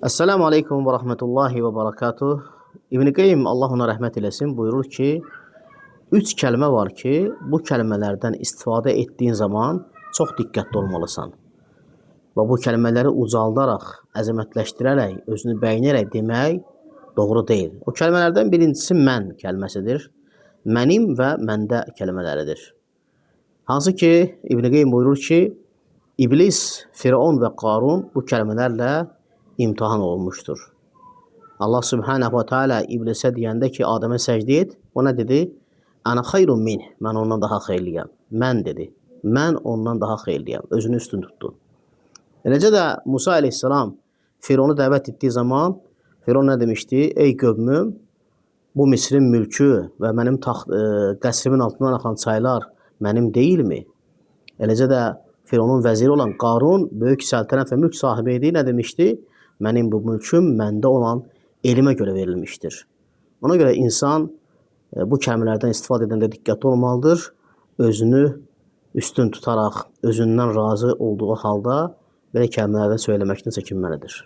Esselamu Aleyküm ve Rahmetullahi ve Berekatuh. İbn-i Qeym, Allah ona rəhmət eləsin, buyurur ki, üç kəlmə var ki, bu kəlmələrdən istifadə etdiyin zaman çox diqqətli olmalısan. Və bu kəlmələri ucaldaraq, əzəmətləşdirərək, özünü bəyinərək demək doğru deyil. O kəlmələrdən birincisi mən kəlməsidir. Mənim və məndə kəlmələridir. Hansı ki, İbn-i Qeym buyurur ki, İblis, Firon və Qarun bu kəlmələrlə imtihan olmuştur. Allah Subhanahu wa Taala İblisə deyəndə ki, Adəmə səcdə et, o nə dedi? Ana xayrun min, mən ondan daha xeyirliyəm. Mən dedi, mən ondan daha xeyirliyəm. Özünü üstün tutdu. Eləcə də Musa aleyhissalam Fironu dəvət etdiyi zaman Firon nə demişdi? Ey qövmüm, bu Misrin mülkü və mənim qəsrimin altından axan çaylar mənim deyilmi? Eləcə də Fironun vəziri olan Qarun böyük səltənət və mülk sahibi idi. Nə demişdi? Mənim bu mülküm məndə olan elmə görə verilmişdir. Ona görə insan bu kəlmələrdən istifadə edəndə diqqətli olmalıdır. Özünü üstün tutaraq, özündən razı olduğu halda belə kəlmələrdən söyləməkdən çəkinməlidir.